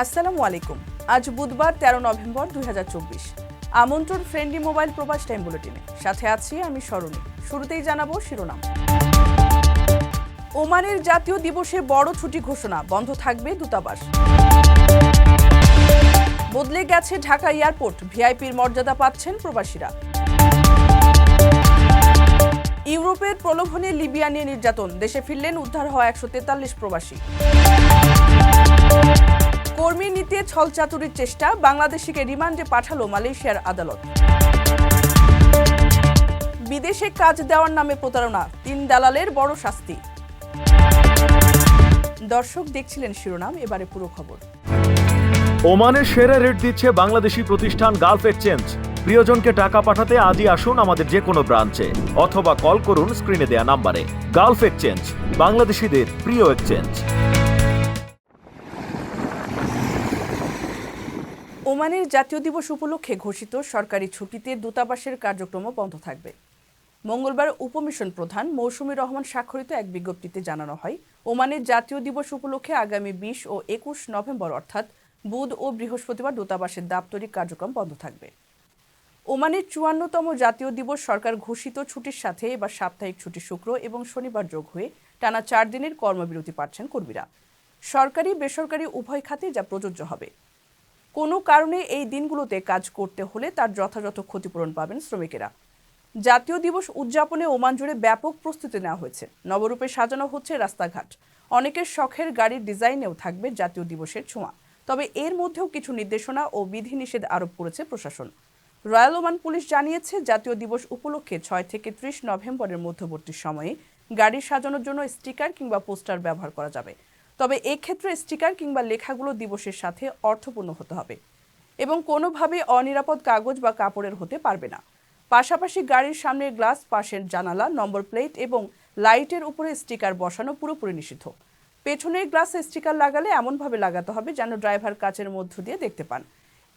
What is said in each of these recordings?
আসসালামু আলাইকুম। আজ বুধবার 13 নভেম্বর 2024। আমন্ত্রণ ফ্রেন্ডলি মোবাইল প্রবাস টাইম বুলেটিনে। সাথে আছি আমি স্মরণী। শুরুতেই জানাবো শিরোনাম। ওমানের জাতীয় দিবসে বড় ছুটি ঘোষণা, বন্ধ থাকবে দূতাবাস। বদলে গেছে ঢাকা এয়ারপোর্ট, ভিআইপির মর্যাদা পাচ্ছেন প্রবাসীরা। ইউরোপের প্রলোভনে লিবিয়া নিয়ে নির্যাতন, দেশে ফিরলেন উদ্ধার হওয়া 143 প্রবাসী। কর্মী নিতে ছলচাতুরির চেষ্টা, বাংলাদেশিকে রিমান্ডে পাঠালো মালয়েশিয়ার আদালত। বিদেশে কাজ দেওয়ার নামে প্রতারণা, 3 দালালের বড় শাস্তি। দর্শক দেখছিলেন শিরোনাম, এবারে পুরো খবর। ওমানের সেরা রেট দিচ্ছে বাংলাদেশি প্রতিষ্ঠান গালফ এক্সচেঞ্জ। প্রিয়জনকে টাকা পাঠাতে আজই আসুন আমাদের যে কোনো ব্রাঞ্চে অথবা কল করুন স্ক্রিনে দেয়া নাম্বারে। গালফ এক্সচেঞ্জ, বাংলাদেশিদের প্রিয় এক্সচেঞ্জ। ওমানের জাতীয় দিবস উপলক্ষে ঘোষিত সরকারি ছুটিতে দূতাবাসের কার্যক্রম বন্ধ থাকবে। মঙ্গলবার উপমিশন প্রধান মৌসুমী রহমান স্বাক্ষরিত এক বিজ্ঞপ্তিতে জানানো হয়, ওমানের জাতীয় দিবস উপলক্ষে আগামী 20 ও 21 নভেম্বর অর্থাৎ বুধ ও বৃহস্পতিবার দূতাবাসের দাপ্তরিক কার্যক্রম বন্ধ থাকবে। ওমানের 54তম জাতীয় দিবস সরকার ঘোষিত ছুটির সাথে এবার সাপ্তাহিক ছুটি শুক্র এবং শনিবার যোগ হয়ে টানা 4 দিনের কর্মবিরতি পাচ্ছেন কর্মীরা। সরকারি বেসরকারি উভয় খাতে যা প্রযোজ্য হবে। কোনো কারণে এই দিনগুলোতে কাজ করতে হলে তার যথাযথ ক্ষতিপূরণ পাবেন শ্রমিকেরা। জাতীয় দিবস উদযাপনে ওমান জুড়ে ব্যাপক প্রস্তুতি নেওয়া হয়েছে। নবরূপে সাজানো হচ্ছে রাস্তাঘাট, অনেকের শখের গাড়ির ডিজাইনেও থাকবে জাতীয় দিবসের ছোঁয়া। তবে এর মধ্যেও কিছু নির্দেশনা ও বিধিনিষেধ আরোপ করেছে প্রশাসন। রয়্যাল ওমান পুলিশ জানিয়েছে, জাতীয় দিবস উপলক্ষে 6 থেকে 30 নভেম্বরের মধ্যবর্তী সময়ে গাড়ি সাজানোর জন্য স্টিকার কিংবা পোস্টার ব্যবহার করা যাবে। তবে এক্ষেত্রে স্টিকার কিংবা লেখাগুলো দিবসের সাথে অর্থপূর্ণ হতে হবে এবং কোনোভাবে অনিরাপদ কাগজ বা কাপড়ের হতে পারবে না। পাশাপাশি গাড়ির সামনের গ্লাস, পাশের জানালা, নম্বর প্লেট এবং লাইটের উপরে স্টিকার বসানো পুরোপুরি নিষিদ্ধ। পেছনের গ্লাসে স্টিকার লাগালে এমনভাবে লাগাতে হবে যেন ড্রাইভার কাচের মধ্য দিয়ে দেখতে পান।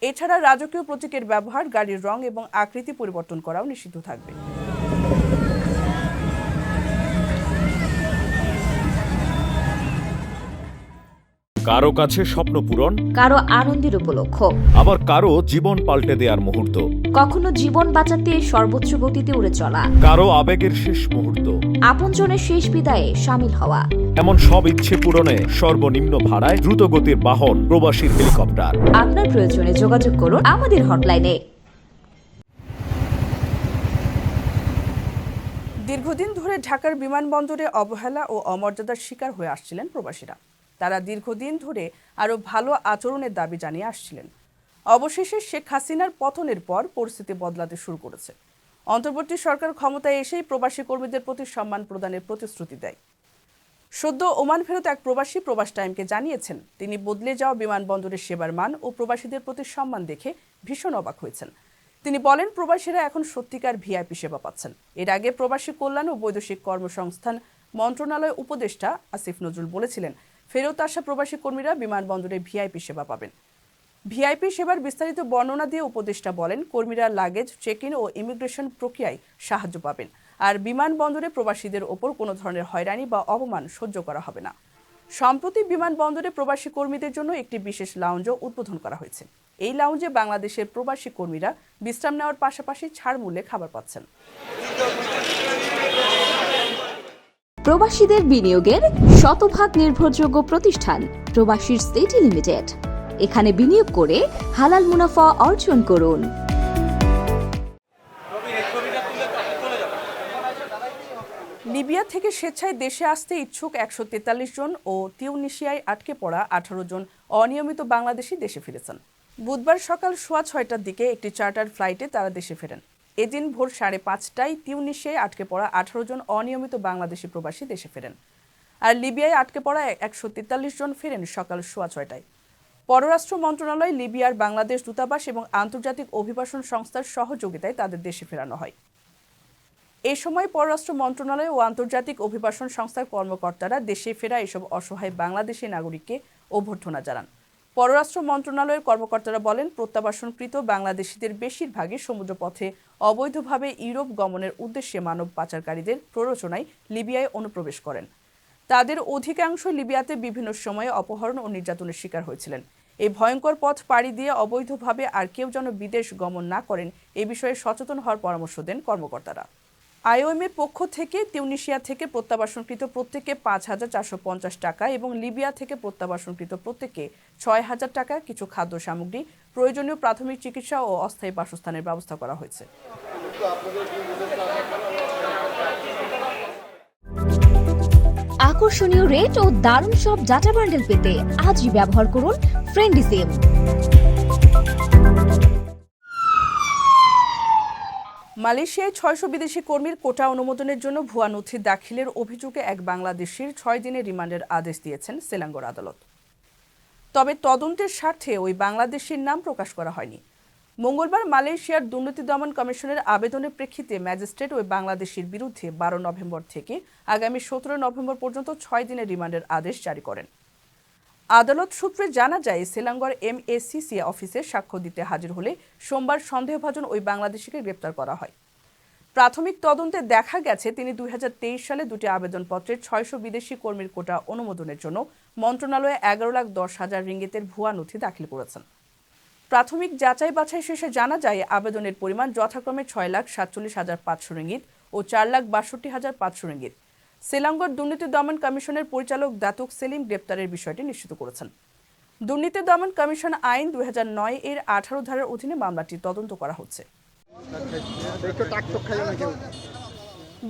এছাড়া রাজকীয় প্রতীকের ব্যবহার, গাড়ির রং এবং আকৃতি পরিবর্তন করাও নিষিদ্ধ থাকবে। কারো কাছে স্বপ্ন পূরণ, কারো আনন্দের উপলক্ষ, আবার কারো জীবন পাল্টে দেওয়ার মুহূর্ত, কখনো জীবন বাঁচাতে সর্বোচ্চ গতিতে উড়ে চলা, কারো আবেগের শেষ মুহূর্ত, আপনজনের শেষ বিদায়ে সামিল হওয়া। এমন সব ইচ্ছে পূরণে সর্বনিম্ন ভাড়ায় দ্রুত গতির বাহন প্রবাসীর হেলিকপ্টার। আপনার প্রয়োজনে যোগাযোগ করুন আমাদের হটলাইনে। দীর্ঘদিন ধরে ঢাকার বিমানবন্দরে অবহেলা ও অমর্যাদার শিকার হয়ে আসছিলেন প্রবাসীরা। তারা দীর্ঘদিন ধরে আরও ভালো আচরণের দাবি জানিয়ে আসছিলেন। অবশেষে শেখ হাসিনার পতনের পর পরিস্থিতি বদলাতে শুরু করেছে। অন্তর্বর্তী সরকার ক্ষমতায় এসেই প্রবাসী কর্মীদের প্রতি সম্মান প্রদানের প্রতিশ্রুতি দেয়। সদ্য ওমান ফেরত এক প্রবাসী প্রবাস টাইমকে জানিয়েছেন, তিনি বদলে যাওয়া বিমানবন্দরের সেবার মান ও প্রবাসীদের প্রতি সম্মান দেখে ভীষণ অবাক হয়েছেন। তিনি বলেন, প্রবাসীরা এখন সত্যিকার ভিআইপি সেবা পাচ্ছেন। এর আগে প্রবাসী কল্যাণ ও বৈদেশিক কর্মসংস্থান মন্ত্রণালয় উপদেষ্টা আসিফ নজরুল বলেছিলেন, ফেরত আসা প্রবাসী কর্মীরা বিমানবন্দরে ভিআইপি সেবা পাবেন। ভিআইপি সেবার বিস্তারিত বর্ণনা দিয়ে উপদেষ্টা বলেন, কর্মীরা লাগেজ, চেক ইন ও ইমিগ্রেশন প্রক্রিয়ায় সাহায্য পাবেন। আর বিমানবন্দরে প্রবাসীদের ওপর কোনো ধরনের হয়রানি বা অপমান সহ্য করা হবে না। সম্প্রতি বিমানবন্দরে প্রবাসী কর্মীদের জন্য একটি বিশেষ লাউঞ্জও উদ্বোধন করা হয়েছে। এই লাউঞ্জে বাংলাদেশের প্রবাসী কর্মীরা বিশ্রাম নেওয়ার পাশাপাশি ছাড় মূল্যে খাবার পাচ্ছেন। প্রবাসীদের বিনিয়োগের শতভাগ নির্ভরযোগ্য প্রতিষ্ঠান প্রবাসীর সিটি লিমিটেড। এখানে বিনিয়োগ করে হালাল মুনাফা অর্জন করুন। লিবিয়া থেকে স্বেচ্ছায় দেশে আসতে ইচ্ছুক 143 জন ও তিউনিসিয়ায় আটকে পড়া 18 জন অনিয়মিত বাংলাদেশি দেশে ফিরেছেন। বুধবার সকাল 6:30টার দিকে একটি চার্টার ফ্লাইটে তারা দেশে ফেরেন। এদিন ভোর 5:30টায় তিউনিসিয়ায় আটকে পড়া 18 জন অনিয়মিত বাংলাদেশি প্রবাসী দেশে ফেরেন। আর লিবিয়ায় আটকে পড়া 143 জন ফেরেন সকাল 6:30টায়। পররাষ্ট্র মন্ত্রণালয়, লিবিয়ার বাংলাদেশ দূতাবাস এবং আন্তর্জাতিক অভিবাসন সংস্থার সহযোগিতায় তাদের দেশে ফেরানো হয়। এ সময় পররাষ্ট্র মন্ত্রণালয় ও আন্তর্জাতিক অভিবাসন সংস্থার কর্মকর্তারা দেশে ফেরা এসব অসহায় বাংলাদেশি নাগরিককে অভ্যর্থনা জানান। পররাষ্ট্র মন্ত্রণালয়ের কর্মকর্তারা বলেন, প্রত্যাবাসনকৃত বাংলাদেশিদের বেশিরভাগই সমুদ্রপথে অবৈধভাবে ইউরোপ গমনের উদ্দেশ্যে মানব পাচারকারীদের প্ররোচনায় লিবিয়ায় অনুপ্রবেশ করেন। তাদের অধিকাংশ লিবিয়াতে বিভিন্ন সময়ে অপহরণ ও নির্যাতনের শিকার হয়েছিলেন। এই ভয়ঙ্কর পথ পাড়ি দিয়ে অবৈধভাবে আর কেউ যেন বিদেশ গমন না করেন এ বিষয়ে সচেতন হওয়ার পরামর্শ দেন কর্মকর্তারা। IOM এর পক্ষ থেকে তিউনিসিয়া থেকে প্রত্যাবাসনকৃত প্রত্যেককে 5,450 টাকা এবং লিবিয়া থেকে প্রত্যাবাসনকৃত প্রত্যেককে 6,000 টাকা কিছু খাদ্য সামগ্রী, প্রয়োজনীয় প্রাথমিক চিকিৎসা ও অস্থায়ী বাসস্থানের ব্যবস্থা করা হয়েছে। আকর্ষণীয় রেট ও দারুণ সব ডাটা বান্ডেল পেতে আজই ব্যবহার করুন ফ্রেন্ডলি সিম। মালয়েশিয়ায় 600 বিদেশি কর্মীর কোটা অনুমোদনের জন্য ভুয়া নথি দাখিলের অভিযোগে এক বাংলাদেশির 6 দিনের রিমান্ডের আদেশ দিয়েছেন সেলাঙ্গোর আদালত। তবে তদন্তের স্বার্থে ওই বাংলাদেশির নাম প্রকাশ করা হয়নি। মঙ্গলবার মালয়েশিয়ার দুর্নীতি দমন কমিশনের আবেদনের প্রেক্ষিতে ম্যাজিস্ট্রেট ওই বাংলাদেশির বিরুদ্ধে 12 নভেম্বর থেকে আগামী 17 নভেম্বর পর্যন্ত 6 দিনের রিমান্ডের আদেশ জারি করেন। আদালত সূত্রে জানা যায়, সেলাঙ্গোর MACC অফিসে সাক্ষ্য দিতে হাজির হলে সোমবার সন্দেহভাজন ওই বাংলাদেশিকে গ্রেপ্তার করা হয়। প্রাথমিক তদন্তে দেখা গেছে তিনি 2023 সালে দুটি আবেদনপত্রের 600 বিদেশি কর্মীর কোটা অনুমোদনের জন্য মন্ত্রণালয়ে 11,10,000 রিঙ্গিতের ভুয়া নথি দাখিল করেছেন। প্রাথমিক যাচাই বাছাই শেষে জানা যায়, আবেদনের পরিমাণ যথাক্রমে 6,47,500 রিঙ্গিত ও 4,62,500 রিঙ্গিত। সেলাঙ্গোর দুর্নীতি দমন কমিশনের পরিচালক দাতুক সেলিম গ্রেপ্তারের বিষয়টি নিশ্চিত করেছেন। দুর্নীতি দমন কমিশন আইন 2009 এর 18 ধারার অধীনে মামলাটি তদন্ত করা হচ্ছে।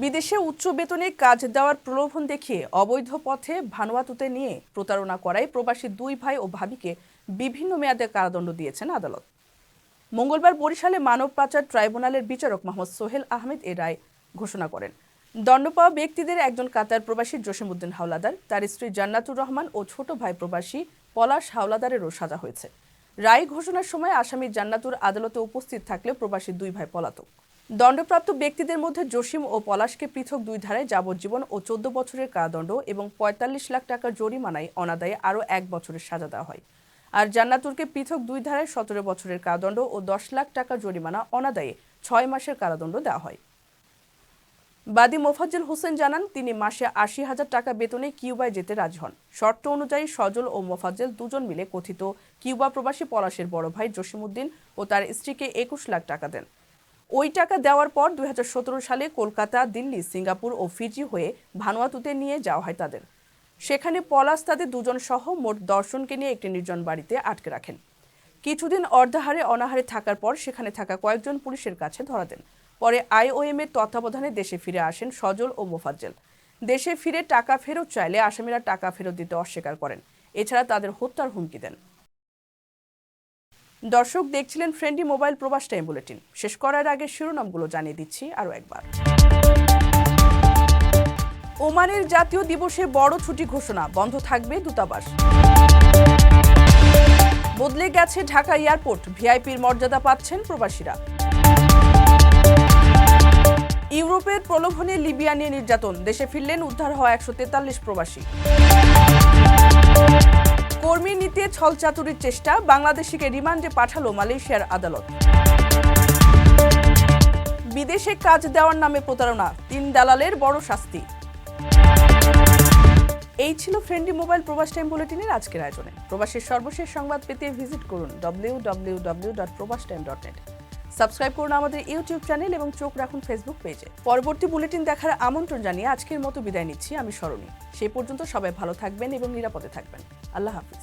বিদেশে উচ্চ বেতনে কাজ দেওয়ার প্রলোভন দেখিয়ে অবৈধ পথে ভানুয়াতুতে নিয়ে প্রতারণা করায় প্রবাসী 2 ভাই ও ভাবিকে বিভিন্ন মেয়াদে কারাদণ্ড দিয়েছেন আদালত। মঙ্গলবার বরিশালে মানব পাচার ট্রাইব্যুনালের বিচারক মোহাম্মদ সোহেল আহমেদ এ রায় ঘোষণা করেন। দণ্ড পাওয়া ব্যক্তিদের একজন কাতার প্রবাসী জসিমউদ্দিন হাওলাদার, তার স্ত্রী জান্নাতুর রহমান ও ছোট ভাই প্রবাসী পলাশ হাওলাদারেরও সাজা হয়েছে। রায় ঘোষণার সময় আসামি জান্নাতুর আদালতে উপস্থিত থাকলেও প্রবাসী 2 ভাই পলাতক। দণ্ডপ্রাপ্ত ব্যক্তিদের মধ্যে জসিম ও পলাশকে পৃথক 2 ধারায় যাবজ্জীবন ও 14 বছরের কারাদণ্ড এবং 45 লাখ টাকা জরিমানায় অনাদায়ে আরও 1 বছরের সাজা দেওয়া হয়। আর জান্নাতুরকে পৃথক 2 ধারায় 17 বছরের কারাদণ্ড ও 10 লাখ টাকা জরিমানা অনাদায়ে 6 মাসের কারাদণ্ড দেওয়া হয়। বাদী মোফাজ্জল হোসেন জানান, তিনি মাসে 80,000 টাকা বেতনে কিউবায় যেতে রাজি হন। শর্ত অনুযায়ী সজল ও মোফাজ্জল দুজন মিলে কথিত কিউবা প্রবাসী পলাশের বড় ভাই জসিমউদ্দিন ও তার স্ত্রীকে 21 লাখ টাকা দেন। ওই টাকা দেওয়ার পর 2017 সালে কলকাতা, দিল্লি, সিঙ্গাপুর ও ফিজি হয়ে ভানুয়াতুতে নিয়ে যাওয়া হয় তাদের। সেখানে পলাশ তাদের দুজন সহ মোট 10 জনকে নিয়ে একটি নির্জন বাড়িতে আটকে রাখেন। কিছুদিন অর্ধাহারে অনাহারে থাকার পর সেখানে থাকা কয়েকজন পুলিশের কাছে ধরা দেন। পরে IOM এর তত্ত্বাবধানে দেশে ফিরে আসেন সজল ও মোফাজ্জল। দেশে ফিরে টাকা ফেরত চাইলে আসামিরা টাকা ফেরত দিতে অস্বীকার করেন। এছাড়া তাদের হত্যার হুমকি দেন। দর্শক, দেখছিলেন ফ্রেন্ডলি মোবাইল প্রবাস টাইম বুলেটিন। শেষ করার আগে শিরোনামগুলো জানিয়ে দিচ্ছি আরও একবার। ওমানের জাতীয় দিবসে বড় ছুটি ঘোষণা, বন্ধ থাকবে দূতাবাস। বদলে গেছে ঢাকা এয়ারপোর্ট, ভিআইপির মর্যাদা পাচ্ছেন প্রবাসীরা। ইউরোপের প্রলোভনে লিবিয়া নিয়ে নির্যাতন, দেশে ফিরলেন উদ্ধার হওয়া 143 প্রবাসী। কর্মী নিতে ছলচাতুরির চেষ্টা, বাংলাদেশিকে রিমান্ডে পাঠালো মালয়েশিয়ার আদালত। বিদেশে কাজ দেওয়ার নামে প্রতারণা, 3 দালালের বড় শাস্তি। এই ছিল ফ্রেন্ডলি মোবাইল প্রবাস টাইম বুলেটিনের আজকের আয়োজনে। প্রবাসের সর্বশেষ সংবাদ পেতে ভিজিট করুন www.probastime.net। সাবস্ক্রাইব করুন আমাদের ইউটিউব চ্যানেল এবং চোখ রাখুন ফেসবুক পেজে। পরবর্তী বুলেটিন দেখার আমন্ত্রণ জানিয়ে আজকের মতো বিদায় নিচ্ছি আমি সরণী। সেই পর্যন্ত সবাই ভালো থাকবেন এবং নিরাপদে থাকবেন। আল্লাহ হাফিজ।